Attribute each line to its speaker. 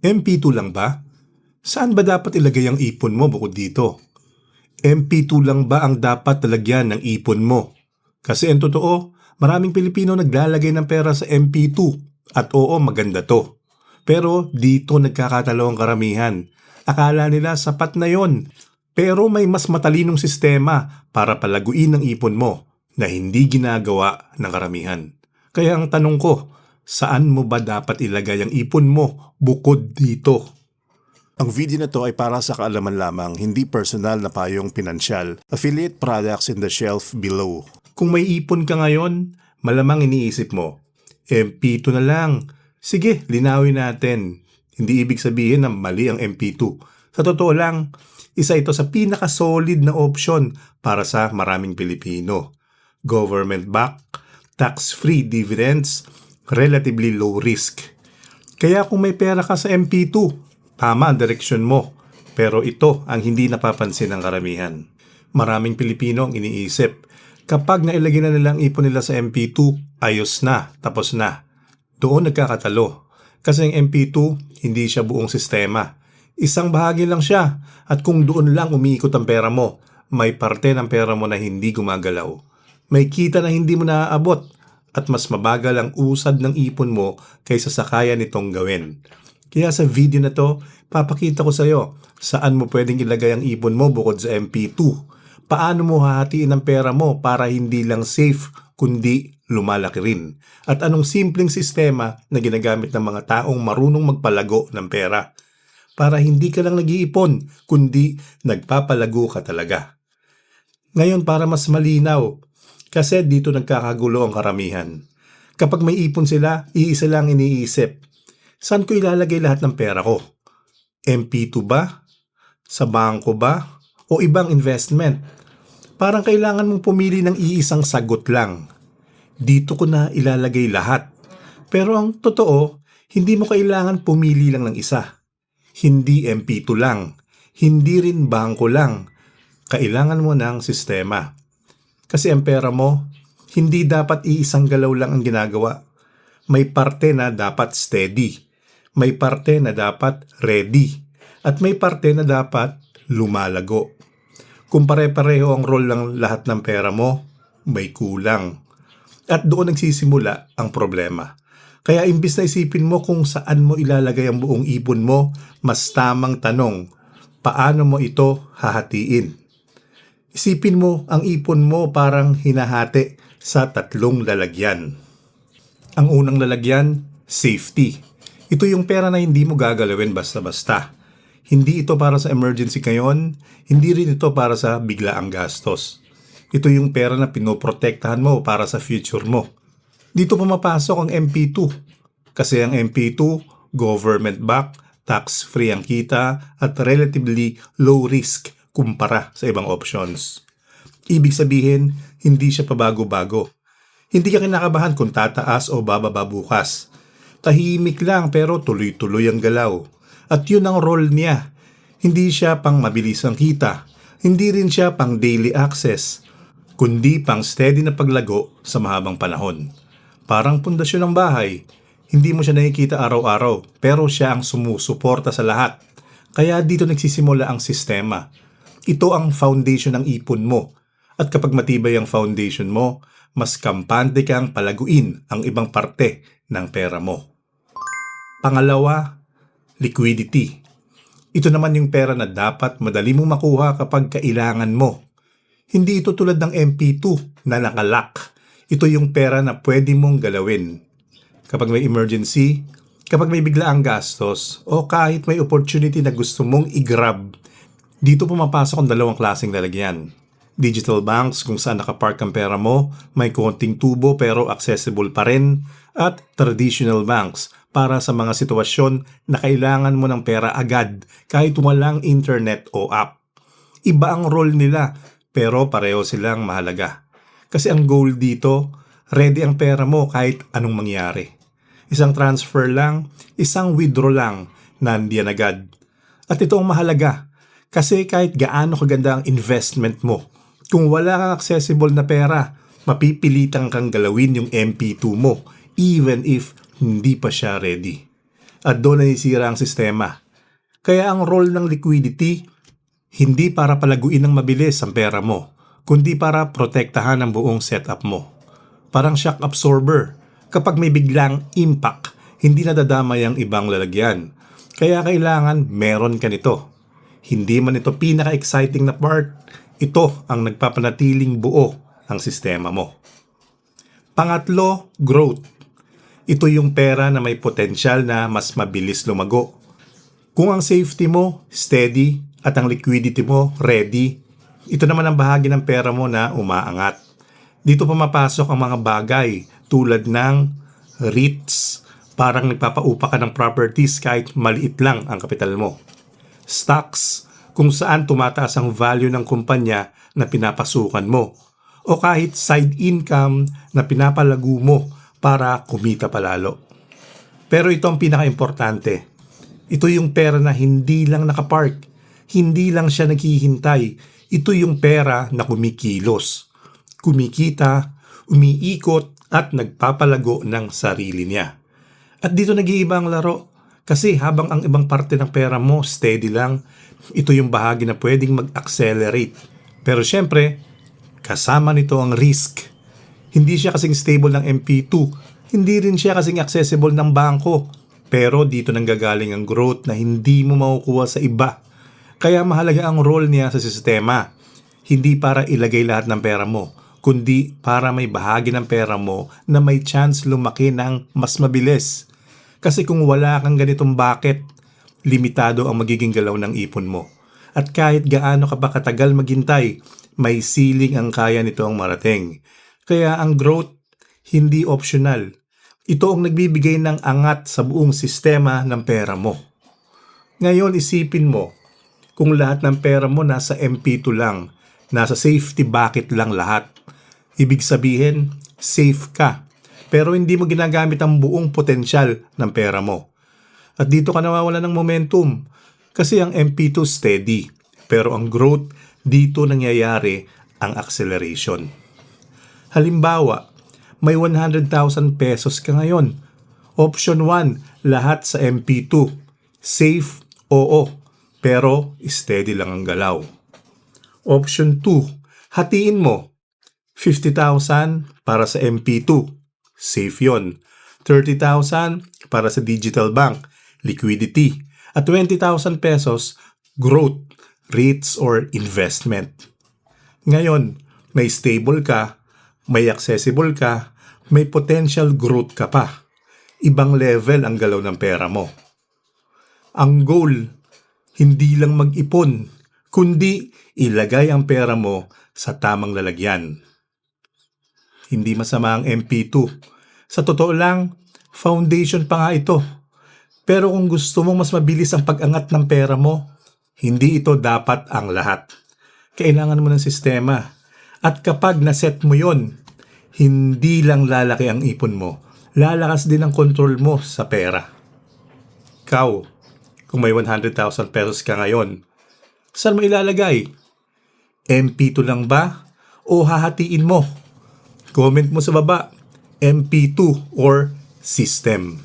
Speaker 1: MP2 lang ba? Saan ba dapat ilagay ang ipon mo bukod dito? MP2 lang ba ang dapat talagyan ng ipon mo? Kasi ang totoo, maraming Pilipino naglalagay ng pera sa MP2 at oo, maganda to. Pero dito nagkakatalo ang karamihan. Akala nila sapat na yon. Pero may mas matalinong sistema para palaguin ang ipon mo na hindi ginagawa ng karamihan. Kaya ang tanong ko, saan mo ba dapat ilagay ang ipon mo bukod dito?
Speaker 2: Ang video na to ay para sa kaalaman lamang, hindi personal na payong pinansyal. Affiliate products in the shelf below.
Speaker 1: Kung may ipon ka ngayon, malamang iniisip mo, MP2 na lang. Sige, linawin natin. Hindi ibig sabihin na mali ang MP2. Sa totoo lang, isa ito sa pinaka-solid na option para sa maraming Pilipino. Government-backed, tax-free dividends, relatively low risk. Kaya kung may pera ka sa MP2, tama ang direksyon mo. Pero ito ang hindi napapansin ng karamihan. Maraming Pilipino ang iniisip, kapag nailagay na nila ang ipon nila sa MP2, ayos na, tapos na. Doon nagkakatalo. Kasi ang MP2, hindi siya buong sistema. Isang bahagi lang siya. At kung doon lang umiikot ang pera mo, may parte ng pera mo na hindi gumagalaw. May kita na hindi mo naaabot. At mas mabagal ang usad ng ipon mo kaysa sa kaya nitong gawin. Kaya sa video na to, papakita ko sa iyo saan mo pwedeng ilagay ang ipon mo bukod sa MP2. Paano mo hahatiin ang pera mo para hindi lang safe kundi lumalaki rin. At anong simpleng sistema na ginagamit ng mga taong marunong magpalago ng pera. Para hindi ka lang nag-iipon kundi nagpapalago ka talaga. Ngayon para mas malinaw, kasi dito nagkakagulo ang karamihan. Kapag may ipon sila, iisa lang iniisip. Saan ko ilalagay lahat ng pera ko? MP2 ba? Sa bangko ba? O ibang investment? Parang kailangan mong pumili ng iisang sagot lang. Dito ko na ilalagay lahat. Pero ang totoo, hindi mo kailangan pumili lang ng isa. Hindi MP2 lang. Hindi rin bangko lang. Kailangan mo ng sistema. Kasi ang pera mo, hindi dapat iisang galaw lang ang ginagawa. May parte na dapat steady. May parte na dapat ready. At may parte na dapat lumalago. Kung pare-pareho ang role ng lahat ng pera mo, may kulang. At doon nagsisimula ang problema. Kaya imbis na isipin mo kung saan mo ilalagay ang buong ipon mo, mas tamang tanong, paano mo ito hahatiin? Isipin mo ang ipon mo parang hinahati sa 3 lalagyan. Ang unang lalagyan, safety. Ito yung pera na hindi mo gagalawin basta-basta. Hindi ito para sa emergency ngayon, hindi rin ito para sa biglaang gastos. Ito yung pera na pinoprotektahan mo para sa future mo. Dito pumapasok ang MP2. Kasi ang MP2, government-backed, tax-free ang kita, at relatively low risk kumpara sa ibang options. Ibig sabihin, hindi siya pabago-bago. Hindi ka kinakabahan kung tataas o bababa bukas. Tahimik lang pero tuloy-tuloy ang galaw. At yun ang role niya. Hindi siya pang mabilisang kita. Hindi rin siya pang daily access. Kundi pang steady na paglago sa mahabang panahon. Parang pundasyon ng bahay. Hindi mo siya nakikita araw-araw pero siya ang sumusuporta sa lahat. Kaya dito nagsisimula ang sistema. Ito ang foundation ng ipon mo. At kapag matibay ang foundation mo, mas kampante kang palaguin ang ibang parte ng pera mo. Pangalawa, liquidity. Ito naman yung pera na dapat madali mong makuha kapag kailangan mo. Hindi ito tulad ng MP2 na nakalock. Ito yung pera na pwede mong galawin. Kapag may emergency, kapag may biglaang gastos, o kahit may opportunity na gusto mong i-grab, dito pumapasok ang 2 klaseng lalagyan. Digital banks kung saan nakapark ang pera mo, may konting tubo pero accessible pa rin, at traditional banks para sa mga sitwasyon na kailangan mo ng pera agad kahit walang internet o app. Iba ang role nila pero pareho silang mahalaga. Kasi ang goal dito, ready ang pera mo kahit anong mangyari. Isang transfer lang, isang withdraw lang, nandiyan agad. At ito ang mahalaga kasi kahit gaano kaganda ang investment mo, kung wala kang accessible na pera, mapipilitan kang galawin yung MP2 mo even if hindi pa siya ready. at doon nasisira ang sistema. Kaya ang role ng liquidity, hindi para palaguin ng mabilis ang pera mo, kundi para protektahan ang buong setup mo. Parang shock absorber, kapag may biglang impact, hindi nadadamay ang ibang lalagyan. Kaya kailangan meron ka nito. Hindi man ito pinaka-exciting na part, ito ang nagpapanatiling buo ang sistema mo. Pangatlo, growth. Ito yung pera na may potensyal na mas mabilis lumago. Kung ang safety mo steady at ang liquidity mo ready, ito naman ang bahagi ng pera mo na umaangat. Dito pumapasok ang mga bagay tulad ng REITs, parang nagpapaupa ka ng properties kahit maliit lang ang kapital mo. Stocks, kung saan tumataas ang value ng kumpanya na pinapasukan mo. O kahit side income na pinapalago mo para kumita palalo. Pero ito ang pinaka-importante. Ito yung pera na hindi lang nakapark. Hindi lang siya naghihintay. Ito yung pera na kumikilos. Kumikita, umiikot at nagpapalago ng sarili niya. At dito nag-iiba ang laro. Kasi habang ang ibang parte ng pera mo steady lang, ito yung bahagi na pwedeng mag-accelerate. Pero syempre, kasama nito ang risk. Hindi siya kasing stable ng MP2. Hindi rin siya kasing accessible ng bangko. Pero dito nanggagaling ang growth na hindi mo makukuha sa iba. Kaya mahalaga ang role niya sa sistema. Hindi para ilagay lahat ng pera mo, kundi para may bahagi ng pera mo na may chance lumaki ng mas mabilis. Kasi kung wala kang ganitong bucket, limitado ang magiging galaw ng ipon mo. At kahit gaano ka pa katagal maghintay, may ceiling ang kaya nitong marating. Kaya ang growth, hindi optional. Ito ang nagbibigay ng angat sa buong sistema ng pera mo. Ngayon isipin mo, kung lahat ng pera mo nasa MP2 lang, nasa safety bucket lang lahat, ibig sabihin, safe ka. Pero hindi mo ginagamit ang buong potensyal ng pera mo. At dito ka nawawalan ng momentum. Kasi ang MP2 steady. Pero ang growth, dito nangyayari ang acceleration. Halimbawa, may 100,000 pesos ka ngayon. Option 1, lahat sa MP2. Safe, oo. Pero steady lang ang galaw. Option 2, hatiin mo. 50,000 para sa MP2. Safe yon. 30,000 para sa digital bank. Liquidity. At 20,000 pesos, growth, REITs or investment. Ngayon, may stable ka, may accessible ka, may potential growth ka pa. Ibang level ang galaw ng pera mo. Ang goal, hindi lang mag-ipon, kundi ilagay ang pera mo sa tamang lalagyan. Hindi masama ang MP2. Sa totoo lang, foundation pa nga ito. Pero kung gusto mong mas mabilis ang pag-angat ng pera mo, hindi ito dapat ang lahat. Kailangan mo ng sistema. At kapag naset mo yon, hindi lang lalaki ang ipon mo, lalakas din ang control mo sa pera. Ikaw, kung may 100,000 pesos ka ngayon, saan mo ilalagay? MP2 lang ba? O hahatiin mo? Comment mo sa baba, MP2 or system.